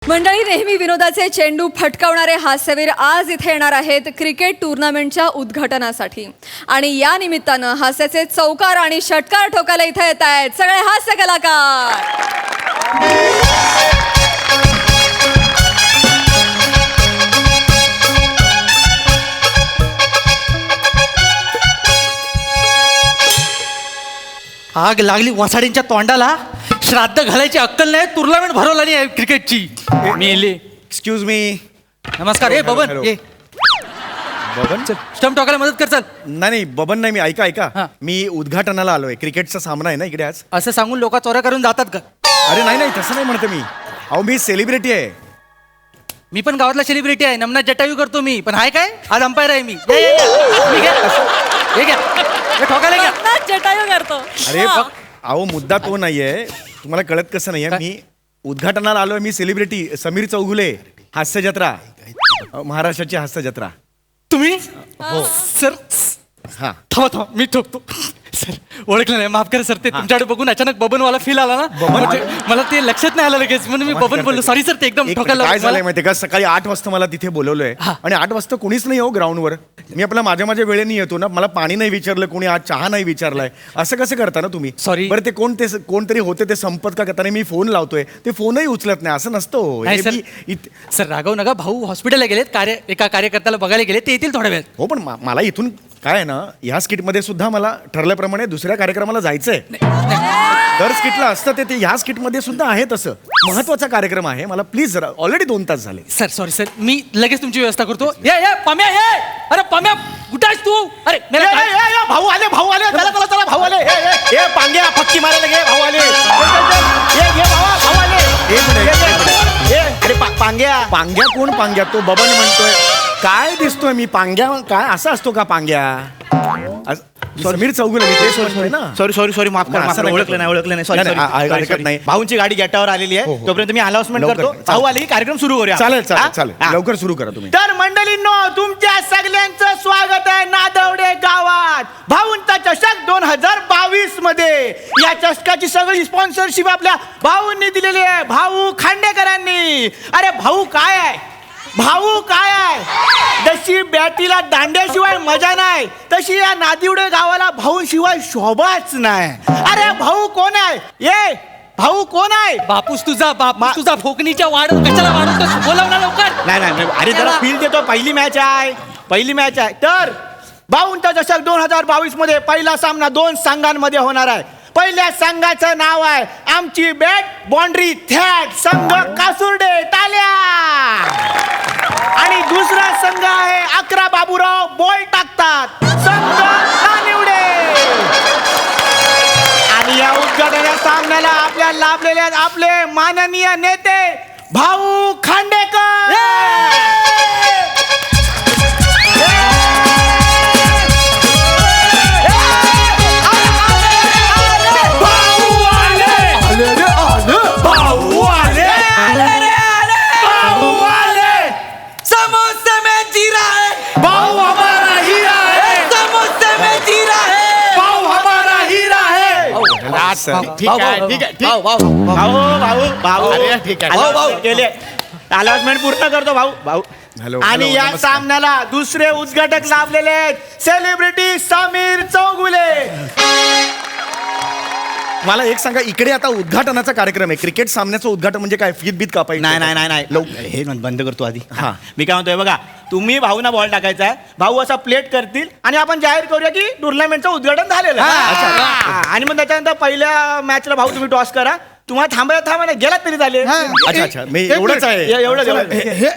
मंडळी, नेहमी विनोदाचे चेंडू फटकावणारे हास्यवीर आज इथे येणार आहेत क्रिकेट टुर्नामेंटच्या उद्घाटनासाठी. आणि या निमित्तानं हास्याचे चौकार आणि षटकार ठोकायला इथे येत आहेत सगळे हास्य कलाकार. आग लागली वसाडींच्या तोंडाला. श्राद्ध घालायची अक्कल नाही, टुर्नामेंट भरवला नाही क्रिकेटची. मेले. Excuse me. नमस्कार. ए बबन, Hello. ये बबन? स्टंप टाकायला मदत कर. चल. नाही बबन नाही, मी ऐका हा. मी उद्घाटनाला आलोय. क्रिकेटचा सामना आहे ना इकडे आज. असं सांगून लोक चोऱ्या करून जातात का? अरे नाही तसं नाही म्हणते मी. अहो मी सेलिब्रिटी आहे. मी पण गावातला सेलिब्रिटी आहे. नमना जटायू करतो मी. पण हाय काय, आज अंपायर आहे मी. हे घ्या. हे ठोकायला घ्या. जटायू करतो. अरे अहो मुद्दा तो नाहीये. तुम्हाला कळत कसं नाहीये. मी उद्घाटनाला आलोय. मी सेलिब्रिटी समीर चौगुले. हास्य जत्रा, महाराष्ट्राची हास्य जत्रा. तुम्ही सर. हा थांबा मी ठोकतो. सर ओळखलं नाही, माफ करा सर. ते तुमच्याकडे बघून अचानक बबनवाला फील आला ना. मला ते लक्षात नाही आलं लगेच, म्हणून मी बबन बोललो. सॉरी सर, ते एकदम ठोकायला. काय झालंय माहितीये का, सकाळी 8 वाजता मला तिथे बोलवलंय आणि 8 वाजता कोणीच नाही हो ग्राउंडवर. मी आपला माझ्या वेळेने येतो ना. मला पाणी नाही विचारलं कोणी, आज चहा नाही विचारलाय. असं कसं करता ना तुम्ही? Sorry. बरं ते कोणतरी होते ते संपत का करताना मी फोन लावतोय, ते फोनही उचलत नाही. असं नसतं हो. नाही हे सर. सर रागव नका. भाऊ हॉस्पिटलला गेलेत, एका कार्यकर्त्याला बघायला गेले. ते येतील थोड्या वेळात. हो पण मला इथून काय आहे ना, ह्या स्किटमध्ये सुद्धा मला ठरल्याप्रमाणे दुसऱ्या कार्यक्रमाला जायचंय. दर स्किटला असतं ते ह्या स्किटमध्ये सुद्धा आहे. तसं महत्वाचा कार्यक्रम आहे. मला प्लीज जरा, ऑलरेडी 2 तास झाले. सर सॉरी सर, मी लगेच तुमची व्यवस्था करतो. ये पम्या, ये. अरे पम्या, कुठे आहेस तू? अरे भाऊ आले चला भाऊ आले. ए पांग्या पक्की मारायला घे. भाऊ आले. ये भावा, भाऊ आले. एक मिनिट. अरे पांग्या. पांग्या कोण? पांग्या तो बबन म्हणतोय. काय दिसतोय मी पांग्या? काय असं असतो का पांग्या? समीर चौगुले मी तेच म्हणतोय ना. सॉरी माफ नाही, असं करा. नाही. ओळखलं नाही. नाही, नाही, हरकत नाही. भाऊंची गाडी गेटावर आलेली हो, आहे. हो. तोपर्यंत मी अनाउन्समेंट लवकर, करतो. भाऊ आले की कार्यक्रम सुरू करूया. चालेल हा? लवकर सुरू करा तुम्ही. तर मंडळींनो, तुमच्या सगळ्यांचं स्वागत आहे नादवडे गावात भाऊंचा चषक 2022 मध्ये. या चषकाची सगळी स्पॉन्सरशिप आपल्या भाऊंनी दिलेली आहे, भाऊ खांडेकरांनी. अरे भाऊ काय आहे, जशी बॅटीला दांड्याशिवाय मजा नाही, तशी या नादिवडे गावाला भाऊंशिवाय शोभाच नाही. अरे भाऊ कोण आहे? ये भाऊ कोण आहे? बापूस तुझा फोकणीच्या वाढ कशाला वाढवतोस? बोलाव ना लवकर. नाही अरे जरा फील देतो. पहिली मॅच आहे. तर भाऊंचा चषक 2022 मध्ये पहिला सामना 2 संघांमध्ये होणार आहे. पहिल्या संघाचं नाव आहे आमची बॅट बाउंड्री थॅट संघ कासुर्डे. टाल्या. आणि दुसरा संघ आहे 11 बाबूराव बॉल टाकतात संघ नानिवडे. आणि या उद्घाटन सामन्याला आपल्या लाभलेले आहेत आपले माननीय नेते भाऊ खांडेकर. समोसे में जीरा है भाऊ हमारा हीरा है. समोसे में जीरा है. भाऊ हमारा हीरा है. ठीक आहे. भाऊ अरे, ठीक आहे. भाऊ गेले. अनाउन्समेंट पूर्ण करतो भाऊ. हॅलो, आणि हॅलो, या नमस्कार. सामन्याला दुसरे उद्घाटक लाभलेले आहेत सेलिब्रिटी समीर चौगुले. मला एक सांगा, इकडे आता उद्घाटनाचा कार्यक्रम आहे. क्रिकेट सामन्याचं उद्घाटन म्हणजे काय? फीत बीत कापायची? नाही हे बंद करतो आधी. हा. मी काय म्हणतोय बघा, तुम्ही भाऊना बॉल टाकायचा आहे, भाऊ असा प्लेट करतील आणि आपण जाहीर करूया की टुर्नामेंटचं उद्घाटन झालेलं आहे. आणि मग त्याच्यानंतर पहिल्या मॅचला भाऊ तुम्ही टॉस करा. तुम्हाला थांबा गेलात तरी झाले. अच्छा मी एवढंच आहे. एवढं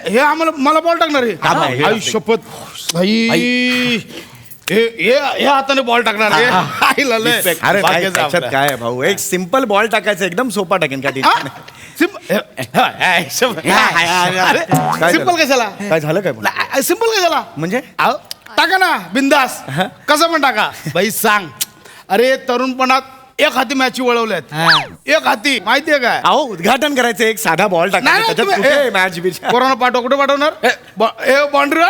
हे आम्हाला मला बॉल टाकणार आहे. आई शपथ भाई. हे हाताने बॉल टाकणार आहे. आईला लय. अरे नाही, त्याच्यात काय आहे भाऊ? एक सिंपल बॉल टाकायचं, एकदम सोपा टाकेन का? सिंपल कशाला? काय झालं काय पण? सिंपल कशाला म्हणजे टाका ना बिंदास. कसं पण टाका. भाई सांग. अरे तरुणपणात एक हाती मॅच वळवल्यात. एक हाती माहितीये काय? अहो उद्घाटन करायचं, एक साधा बॉल नाही, टाकायचा. नाही, त्याच्यात तुम्ही- कुठे मॅच बिच? कोरोना पाठव कुठे पाठवणार? बाउंड्री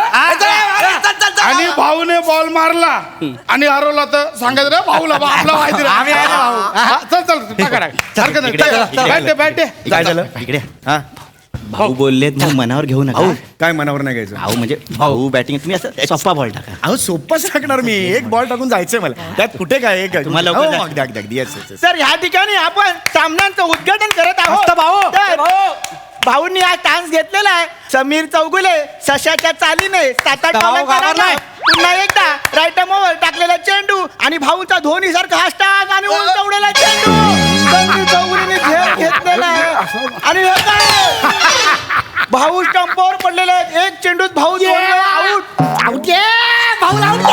आणि भाऊने बॉल मारला आणि हरवला तर सांगायचं रे भाऊला आपला माहिती रे. आम्ही आहे ना भाऊ. हा, चल टाका टाका. हरकत नाही. इकडे, बॅट दे. काय झालं? इकडे हा भाऊ बोललेत मग मनावर घेऊ नका काय मनावर नाही घ्यायचं भाऊ म्हणजे भाऊ बॅटिंग तुम्ही असं सोप्पा बॉल टाका अहो सोपंच टाकणार मी एक बॉल टाकून जायचंय मला त्यात कुठे काय एक तुम्हाला लवकर जा. अगदी अगदी अगदी yes, yes, yes. सर ह्या ठिकाणी आपण सामन्यांचं उद्घाटन करत आहोत मस्त भाऊ. तर भाऊंनी हा चान्स घेतलेला आहे समीर चौगुले सशाच्या चालीने 7-8 बॉलांचा रन पुन्हा एकदा राईट ओव्हर टाकलेला चेंडू आणि भाऊचा धोनी सारखा हा स्टार आणि उलटा उडलेला चेंडू समीर चौगुलेने झेल घेतलेला आहे आणि हे काय भाऊ स्टंपवर पडलेले आहेत एक चेंडूत भाऊ आउट आउट भाऊ आउट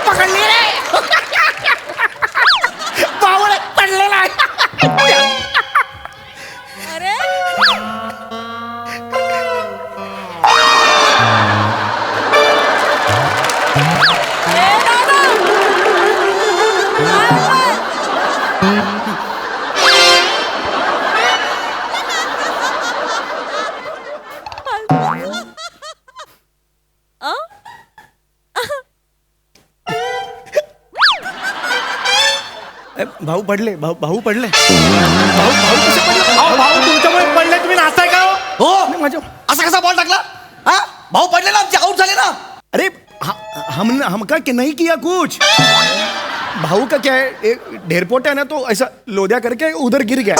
पकडले रे भाऊ पडलेला आहे अरे भाऊ पडले भाऊ पडले भाऊ कसे पडले भाऊ तुमच्यामुळे पडले तुम्ही नाचताय का हो माझ्या असा कसा बॉल टाकला हा भाऊ पडले ना आमचे आउट झाले ना अरे हम का कि नहीं किया कुछ भाऊ का क्या है एक ढेरपोट है ना तो ऐसा लोदिया करके उधर गिर गया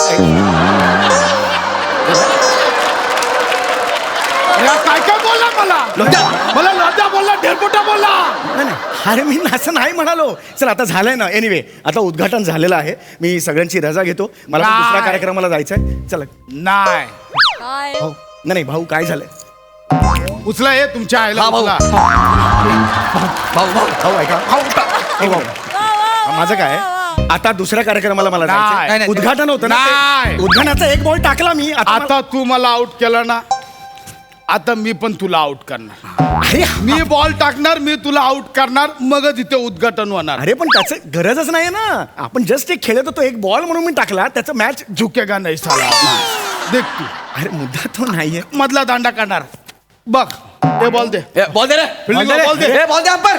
काय काय बोलला मला लज्जा बोलला ढेरपोटा बोलला नाही नाही अरे मी असं नाही म्हणालो चल आता झालंय ना एनिवे आता उद्घाटन झालेलं आहे मी सगळ्यांची रजा घेतो मला पण दुसऱ्या नाही. कार्यक्रमाला जायचंय चला नाही काय भाऊ नाही भाऊ काय झालंय उचला हे तुमच्या आईला हा, भाऊ. उचला. भाऊ भाऊ भाऊ ऐका हे भाऊ माझं काय आता दुसऱ्या कार्यक्रमाला मला नाही. जायचंय उद्घाटन होतं ना नाही. ते. उद्घाटनाचा एक बॉल टाकला मी आता तू मला आउट केलं ना आता मी पण तुला आउट करणार अरे मी बॉल टाकणार मी तुला आउट करणार मगच इथे उद्घाटन होणार अरे पण त्याचं गरजच नाही ना आपण जस्ट एक खेळत होतो एक बॉल म्हणून मी टाकला त्याचं मॅच झुकेगा नाही साला देख तू अरे मुद्दा तो नाहीये मधला दांडा करणार बघ ते बॉल दे बॉल दे रे Fielding ला ball दे. ए, बॉल दे अंपर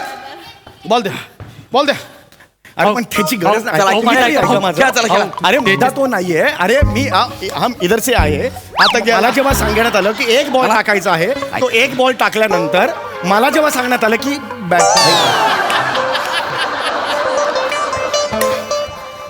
बॉल दे अरे पण त्याची गरज चला, नाही. खेळा, ऐका खेळा, माझं. खेळा, चला, खेळा. अरे मुद्दा तो नाहीये अरे मी हम इधर से आहे आता मला जेव्हा सांगण्यात आलं की एक बॉल टाकायचा आहे तो एक बॉल टाकल्यानंतर मला जेव्हा सांगण्यात आलं की बॅट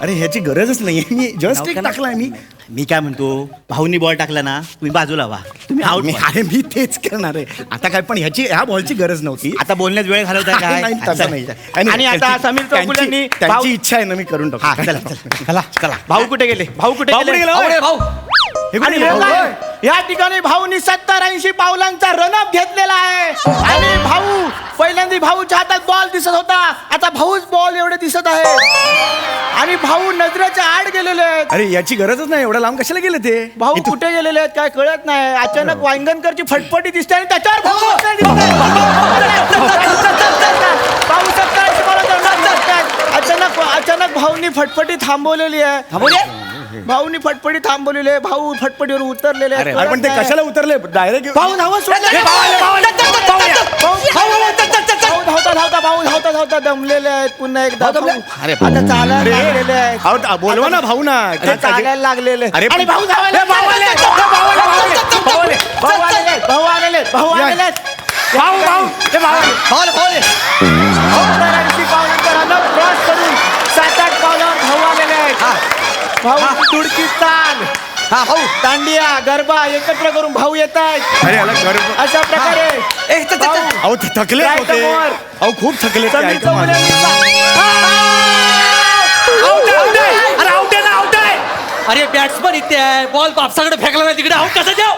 अरे ह्याची गरजच नाहीये मी जस्ट एक टाकलाय मी काय म्हणतो भाऊनी बॉल टाकला ना तुम्ही बाजूला व्हा तुम्ही आउट अरे मी तेच करणार आहे आता काय पण ह्या बॉलची गरज नव्हती आता बोलण्यात वेळ घालवताय काय नाही, तसं नाही. आणि आता समीर चौगुलेंनी त्यांची इच्छा आहे ना मी करून हा, टाकू चला चला भाऊ कुठे गेले भाऊ कुठे भाऊ गेले कुठे गेला? भाऊ रे, भाऊ हे कुठे आणि गेले? हे काय? या ठिकाणी भाऊनी 70-80 पावलांचा रनअप घेतलेला आहे आणि भाऊ पहिल्यांदा भाऊच्या हातात बॉल दिसत होता आता भाऊच बॉल एवढे दिसत आहे आणि भाऊ नजरेच्या आड गेलेले आहेत अरे याची गरजच नाही एवढ्या लांब कशाला गेले ते भाऊ कुठे गेलेले आहेत काय कळत नाही अचानक वांगणकरची फटफटी दिसते आणि त्याच्यावर भाऊ बसलेले दिसताय. भाऊ 70-80 बॉलांचा run घेतायत. अचानक भाऊनी फटफटी थांबवलेली आहे भाऊनी फटफटी थांबवलेली आहे भाऊ फटफटीवर उतरलेले आहेत. अरे पण ते कशाला उतरले डायरेक्ट भाऊ धावत सुटले. भाऊ धावता दमलेले आहेत पुन्हा एकदा अरे, आता चालायला लागलेले आहेत बोलवा ना भाऊ ना ते चालायला लागलेले अरे, आणि भाऊ धावायला भाऊ आलेले भाऊ आलेले बॉल बॉल क्रॉस करून 7-8 पावलावर भाऊ आलेले आहेत भाऊ तुडकी चाल हा भाऊ दांडिया गरबा एकत्र करून भाऊ येत आहेत अरे याला गर्भ अशा प्रकारे ए, चल, चल, चल. अहो ते थकले Right होते over. अहो खूप थकले ते, समीर ऐका माझं. अरे बॅट्समन इथे आहे बॉल बापसाकडे फेकला नाही तिकडे आउट कसं द्याव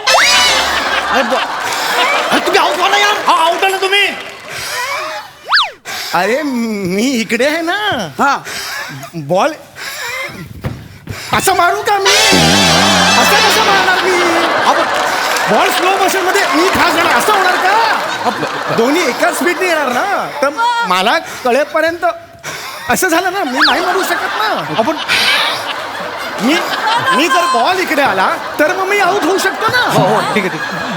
तुम्ही आउट व्हा ना यार आउट आला तुम्ही अरे मी इकडे आहे ना हा बॉल असं मारू का मी असं कसं मारणार मी बॉल स्लो मोशन मध्ये मी खास येणार असं होणार का दोन्ही एकाच स्पीडने येणार ना तर मला कळेपर्यंत असं झालं ना मी नाही मारू शकत ना आपण मी जर बॉल इकडे आला तर मग मी आऊट होऊ शकतो ना हो हो ठीक आहे ठीक आहे.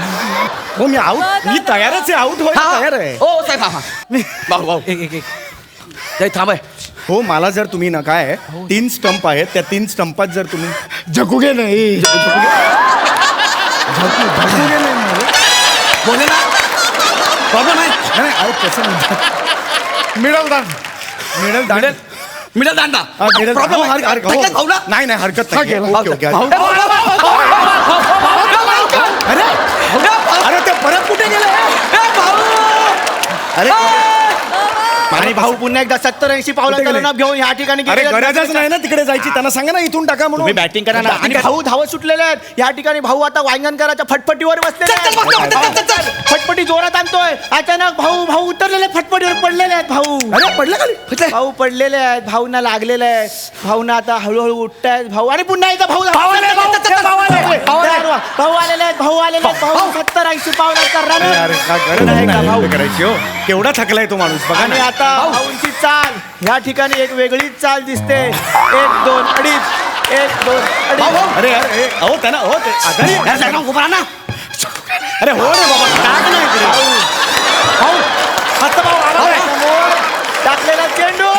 हो मी आऊट मी तयारच आहे आऊट व्हायला हा, तयार आहे हो साहेब हा हा भाऊ भाऊ एक एक एक जय थांब आहे हो मला जर तुम्ही ना काय 3 स्टंप आहेत त्या 3 स्टंपात जर तुम्ही झकुगे नाही बोले ना प्रॉब्लेम आहे नाही, अहो, कसं म्हणतात मिडल दान मिडल दांड मिडल दांडा हा, मिडल प्रॉब्लेम आहे भेटलात भाऊला नाही नाही हरकत नाही गेला. ओके ओके अरे अरे ते परत कुठे गेले अरे आणि भाऊ पुन्हा एकदा 70-80 पावलांचा कुठे गेले? रनअप घेऊन ह्या ठिकाणी अरे गेलेले आहेत. गरजच नाही ना तिकडे जायची त्यांना सांगा ना इथून टाका म्हणून तुम्ही बॅटिंग करा ना आणि भाऊ धावत सुटलेले आहेत या ठिकाणी भाऊ आता वांगणकरांच्या फटफटीवर बसलेले चल, चल, चल, चल, चल, चल, आहेत. फटफटी जोरात आणतोय अचानक भाऊ उतरलेले आहेत, फटफटीवर पडलेले आहेत भाऊ अरे पडलं खाली भाऊ पडलेले आहेत भाऊंना लागलेले आहे भाऊना आता हळूहळू उठतायत भाऊ आणि पुन्हा एकदा भाऊ भाऊ आले, भाऊ, चल, चल, चल, भाऊ आलेले आहेत, भाऊ आले. भाऊ आलेले आहेत भाऊ आलेले आहेत भाऊ 70-80 पावलांचा अरे रन अरे काय गरज नाही का नाही भाऊ? उभे करायची हो केवढा थकलाय तो माणूस बघा आणि ना आता भाऊंची चाल ह्या ठिकाणी एक वेगळीच चाल दिसते 1 2 अडीच 1 2 अडीच अरे अरे अहो त्यांना हो ते आजारी आहे. यार, जागा उभा राहा ना अरे हो रे बाबा टाक ना इकडे भाऊ आता भाऊ आला आहे. समोर टाकलेला चेंडू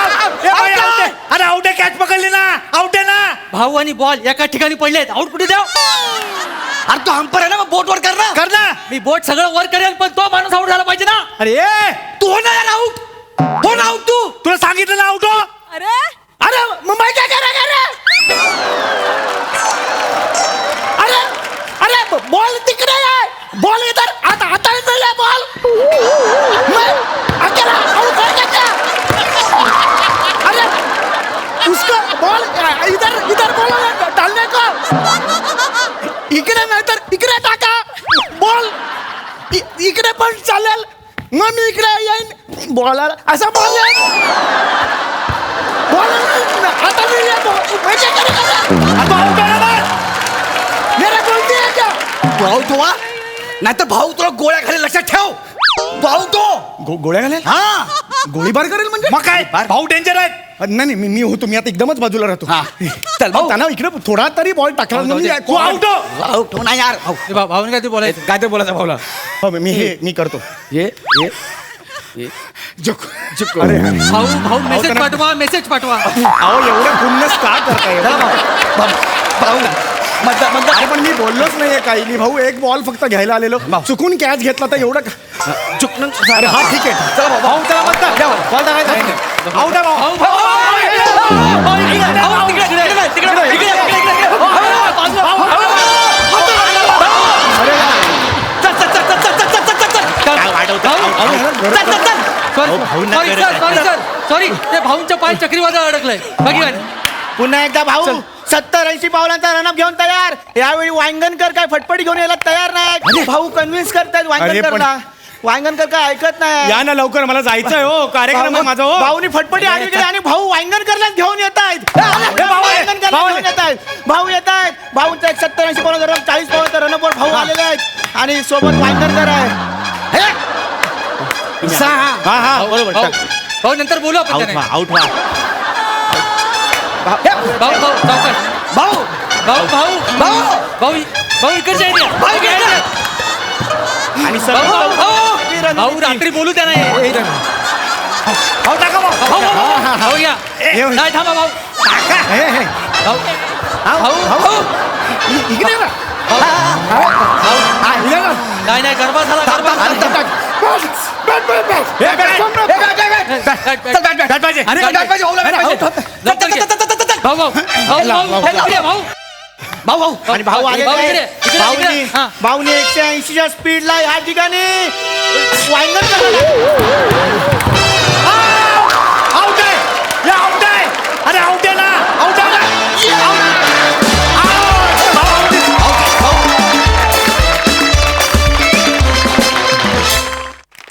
अरे आउट आहे कॅच पकडली ना आउट आहे ना भाऊ आणि बॉल एका ठिकाणी पडलेत आउट कुठे द्या अरे तो हंपर आहे ना मग बोट वर कर ना कर ना मी बोट सगळं वर करेल पण तो माणूस आउट झाला पाहिजे ना अरे ए, तू हो ना यार आउट हो ना आउट तू तुला सांगितलं ना आउट हो अरे अरे मुंबई काय करा अरे अरे बॉल तिकडे आहे बॉल इधर आता आता मिळाला बॉल अकेला आउट है क्या अरे उसका बॉल इधर इधर बॉल डालने को इकडे नाही तर इकडे टाका बॉल इकडे पण चालेल मग मी इकडे येईन बॉल असा बॉल येईन बॉल आता मी ये मैं क्या करेगा आता आउट है ना मेरा गलती है क्या तू आउट हुआ नाही तर भाऊ तुला गोळ्या घालेल लक्षात ठेव तू आउट हो गोळ्या घालेल हा गोळीबार करेल म्हणजे मग काय भाऊ डेंजर आहेत नाही नाही मी होतो मी आता एकदमच बाजूला राहतो हा. चल भाऊ त्यांना इकडे थोडा तरी बॉल टाकला जाऊ दे. म्हणजे तू आउट हो आउट हो ना यार भाऊ भाऊने काय ते बोलायचं काय ते बोलायचं भाऊला हो, मी करतो ये अरे भाऊ भाऊ मेसेज त्यांना- पाठवा मेसेज पाठवा अहो एवढं खुन्नस का करताय भाऊ मधलं अरे पण मी बोललोच नाहीये काही मी भाऊ एक बॉल फक्त घ्यायला आलेलो चुकून कॅच घेतला तर एवढं चुकणं अरे हा ठीक आहे चला भाऊ त्याला म्हणतात बॉल टाकायचा आउट आहे भाऊ भाऊ भाऊ तिकडे तिकडे तिकडे तिकडे सॉरी ते भाऊंच्या पाय चक्रीवादळ अडकलंय बाकी पुन्हा एकदा भाऊ 70-80 पावलांचा रनअप घेऊन तयार यावेळी वांगणकर काय फटफटी घेऊन यायला तयार नाही भाऊ कन्व्हिन्स करतायत वांगणकरला वांगणकर काय ऐकत नाही या ना लवकर मला जायचंय हो कार्यक्रम आहे माझा हो भाऊनी फटफटी आणली गेली आणि भाऊ वांगणकरला घेऊन येत आहेत भाऊ येत आहेत भाऊंचा एक 70-80 पावलांचा रन 40 पावलांचा रनअपवर भाऊ आलेले आहेत आणि सोबत वांगणकर आहे हा हा बरोबर भाऊ नंतर बोलू आपण त्याने. आउट व्हा भाऊ भाऊ सावकाश. भाऊ भाऊ भाऊ भाऊ भाऊ भाऊ इकडच्या area. भाऊ इकडे area. आणि भाऊ भाऊ सर्व भाऊ रात्री बोलू त्या नाही भाऊ टाका भाऊ भाऊ या नाही थांबा भाऊ भाऊ भाऊ भाऊ इकडे ना नाही नाही गरबा झाला गरबा झाला. बॅट पाहिजे अरे, बॅट पाहिजे भाऊला बॅट पाहिजे लवकर घे. भाऊ भाऊ भाऊ भाऊ इकडे भाऊ भाऊ भाऊ आणि भाऊ आलेले भाऊ इकडे, आहेत. इकडे, भाऊनी इकडे. हा. भाऊनी 180च्या स्पीडला ह्या ठिकाणी वांगणकर आउट आहे या आउट आहे अरे आउट आहे ना आउट आहे ना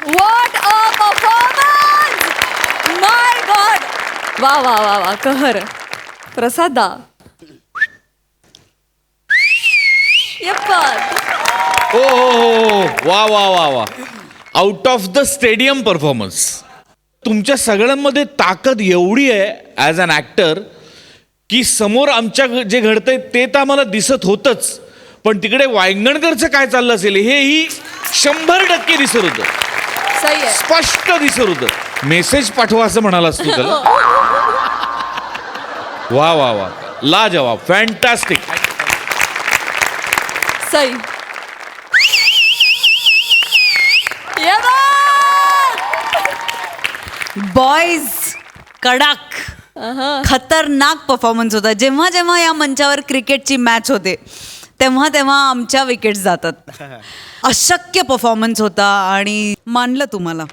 what a performance my God वा वा वा वा कहर प्रसादा यप्पा ओ वा वा वा वा out of the stadium performance तुमच्या सगळ्यांमध्ये ताकद एवढी आहे ॲज अन ॲक्टर की समोर आमच्या जे घडतंय ते तर आम्हाला दिसत होतंच पण तिकडे वांगणकरचं काय चाललं असेल हेही 100% दिसत होतं सही आहे. स्पष्ट दिसत होतं. मेसेज पाठवा असं म्हणालास तू त्याला. वा वा वा, लाजवाब, फॅन्टॅस्टिक. सई. ये बॉयज कडक खतरनाक परफॉर्मन्स होता. जेव्हा जेव्हा या मंचावर क्रिकेटची मॅच होते तेव्हा तेव्हा आमच्या विकेट्स जातात. अशक्य परफॉर्मन्स होता आणि मानलं तुम्हाला.